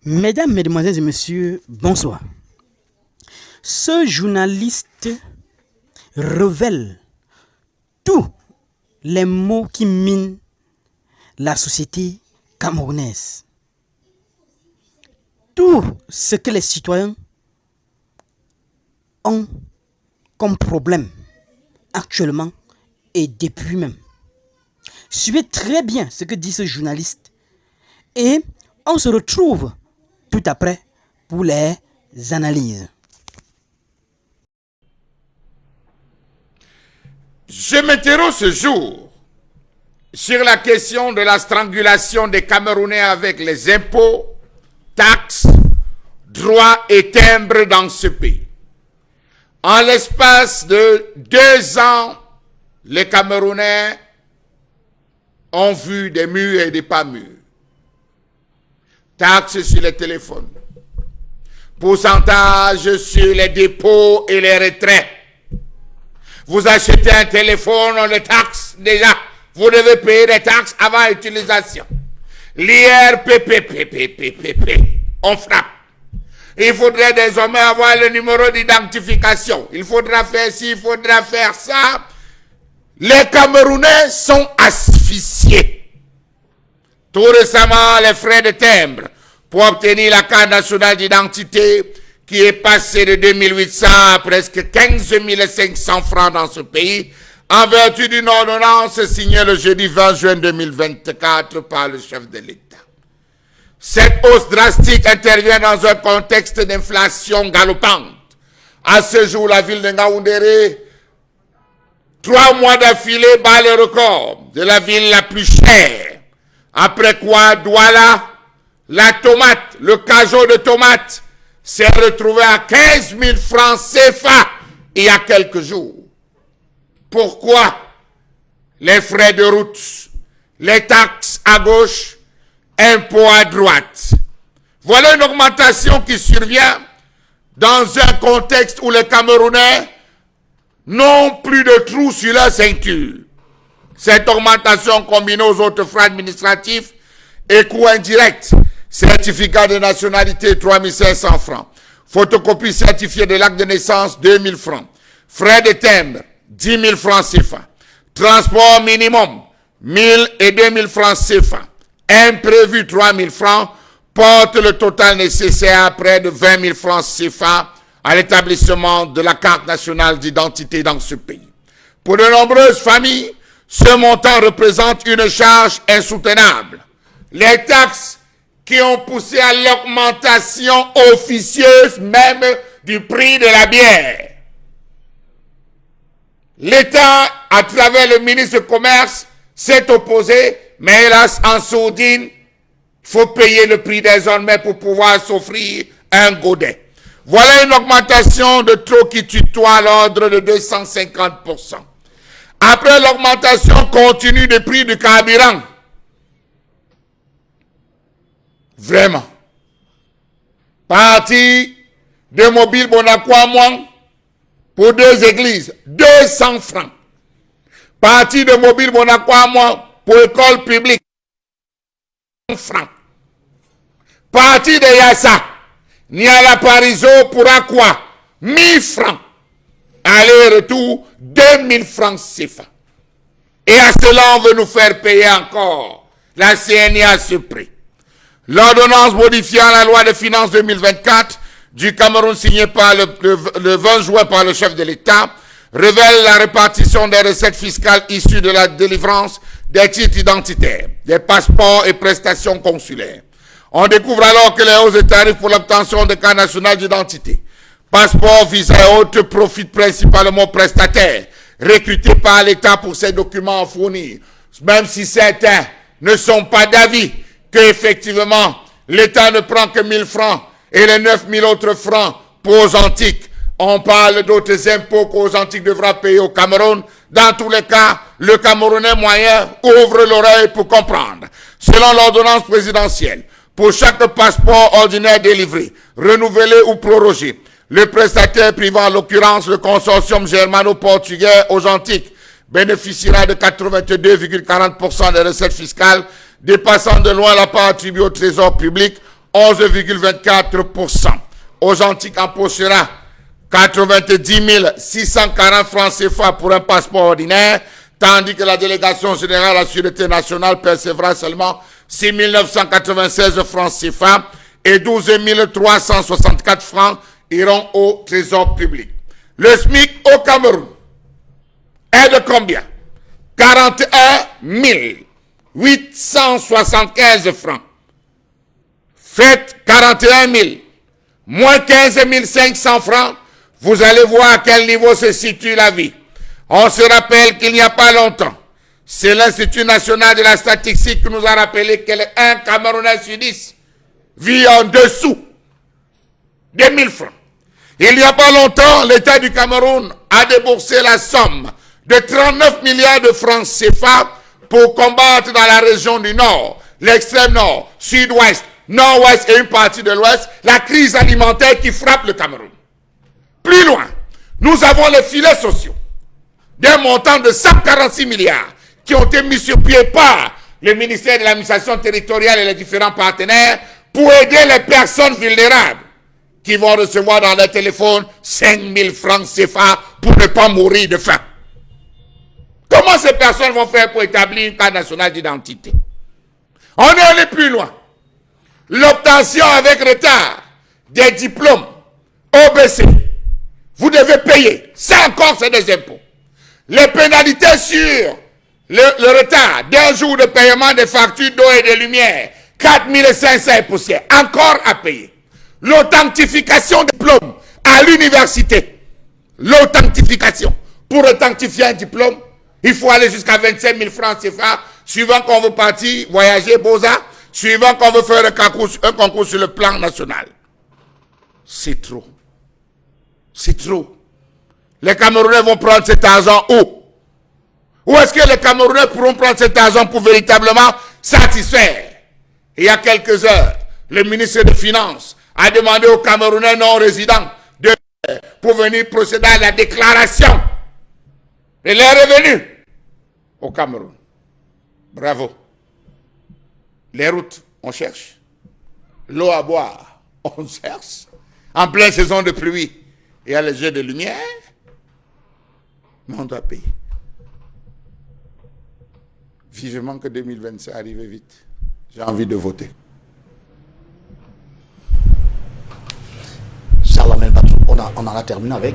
Mesdames, Mesdemoiselles et Messieurs, bonsoir. Ce journaliste révèle tous les maux qui minent la société camerounaise. Tout ce que les citoyens ont comme problème actuellement et depuis même. Suivez très bien ce que dit ce journaliste et on se retrouve tout après pour les analyses. Je m'interroge ce jour sur la question de la strangulation des Camerounais avec les impôts, taxes, droits et timbres dans ce pays. En l'espace de 2 ans, les Camerounais ont vu des murs et des pas mûrs. Taxes sur les téléphones, pourcentage sur les dépôts et les retraits. Vous achetez un téléphone, on le taxe déjà. Vous devez payer des taxes avant utilisation. L'IRPPPPPP, on frappe. Il faudrait désormais avoir le numéro d'identification. Il faudra faire ci, il faudra faire ça. Les Camerounais sont asphyxiés. Tout récemment, les frais de timbre pour obtenir la carte nationale d'identité qui est passée de 2800 à presque 15 500 francs dans ce pays, en vertu d'une ordonnance signée le jeudi 20 juin 2024 par le chef de l'État. Cette hausse drastique intervient dans un contexte d'inflation galopante. À ce jour, la ville de Ngaoundéré, 3 mois d'affilée, bat le record de la ville la plus chère. Après quoi, Douala, la tomate, le cajot de tomate, s'est retrouvé à 15 000 francs CFA il y a quelques jours. Pourquoi? Les frais de route, les taxes à gauche, impôts à droite. Voilà une augmentation qui survient dans un contexte où les Camerounais n'ont plus de trous sur leur ceinture. Cette augmentation combinée aux autres frais administratifs et coûts indirects, certificat de nationalité 3 500 francs, photocopie certifiée de l'acte de naissance 2 000 francs, frais de timbre 10 000 francs CFA, transport minimum 1 000 et 2 000 francs CFA, imprévu 3 000 francs, porte le total nécessaire à près de 20 000 francs CFA à l'établissement de la carte nationale d'identité dans ce pays. Pour de nombreuses familles, ce montant représente une charge insoutenable. Les taxes qui ont poussé à l'augmentation officieuse même du prix de la bière. L'État, à travers le ministre du Commerce, s'est opposé, mais hélas, en sourdine, il faut payer le prix désormais pour pouvoir s'offrir un godet. Voilà une augmentation de taux qui tutoie l'ordre de 250%. Après l'augmentation continue du prix du carburant, vraiment, parti de Mobile Bonacquamoin pour 2 églises, 200 francs. Parti de Mobile Bonacquamoin pour école publique, 100 francs. Parti de Yassa, Niala Pariso pour Aqua, 1000 francs. Aller-retour, 2000 francs CFA. Et à cela, on veut nous faire payer encore la CNI à ce prix. L'ordonnance modifiant la loi de finances 2024 du Cameroun signée par le 20 juin par le chef de l'État révèle la répartition des recettes fiscales issues de la délivrance des titres identitaires, des passeports et prestations consulaires. On découvre alors que les hausses de tarifs pour l'obtention de cartes nationales d'identité, passeports, visas et autres profitent principalement aux prestataires recrutés par l'État pour ces documents à fournir, même si certains ne sont pas d'avis qu'effectivement l'État ne prend que 1000 francs et les 9000 autres francs pour aux Antiques. On parle d'autres impôts qu'aux Antiques devra payer au Cameroun. Dans tous les cas, le Camerounais moyen ouvre l'oreille pour comprendre. Selon l'ordonnance présidentielle, pour chaque passeport ordinaire délivré, renouvelé ou prorogé, le prestataire privé, en l'occurrence le consortium germano-portugais aux Antiques, bénéficiera de 82,40% des recettes fiscales, dépassant de loin la part attribuée au trésor public, 11,24%. Aux Antilles, empochera 90 640 francs CFA pour un passeport ordinaire, tandis que la délégation générale à la Sûreté nationale percevra seulement 6 996 francs CFA et 12 364 francs iront au trésor public. Le SMIC au Cameroun est de combien? 41 875 francs. Faites 41 000 moins 15 500 francs, vous allez voir à quel niveau se situe la vie. On se rappelle qu'il n'y a pas longtemps, c'est l'Institut national de la statistique qui nous a rappelé qu'un Camerounais sur 10 vit en dessous des 1000 francs. Il n'y a pas longtemps, l'État du Cameroun a déboursé la somme de 39 milliards de francs CFA pour combattre dans la région du Nord, l'extrême Nord, Sud-Ouest, Nord-Ouest et une partie de l'Ouest, la crise alimentaire qui frappe le Cameroun. Plus loin, nous avons les filets sociaux d'un montant de 146 milliards qui ont été mis sur pied par le ministère de l'administration territoriale et les différents partenaires pour aider les personnes vulnérables qui vont recevoir dans leur téléphone 5 000 francs CFA pour ne pas mourir de faim. Comment ces personnes vont faire pour établir une carte nationale d'identité? On est allé plus loin. L'obtention avec retard des diplômes OBC, vous devez payer. Ça encore, c'est des impôts. Les pénalités sur le retard d'un jour de paiement des factures d'eau et de lumière, 4 500 et poussières, encore à payer. L'authentification des diplômes à l'université. L'authentification. Pour authentifier un diplôme, il faut aller jusqu'à 25 000 francs CFA, suivant qu'on veut partir, voyager, Beaux-Arts, suivant qu'on veut faire un concours sur le plan national. C'est trop. C'est trop. Les Camerounais vont prendre cet argent où? Où est-ce que les Camerounais pourront prendre cet argent pour véritablement satisfaire? Il y a quelques heures, le ministre des Finances a demandé aux Camerounais non résidents pour venir procéder à la déclaration de leurs revenus au Cameroun. Bravo. Les routes, on cherche. L'eau à boire, on cherche. En pleine saison de pluie, il y a les jets de lumière, mais on doit payer. Vivement que 2025 arrive vite. J'ai envie de voter. Charlemagne, on en a terminé avec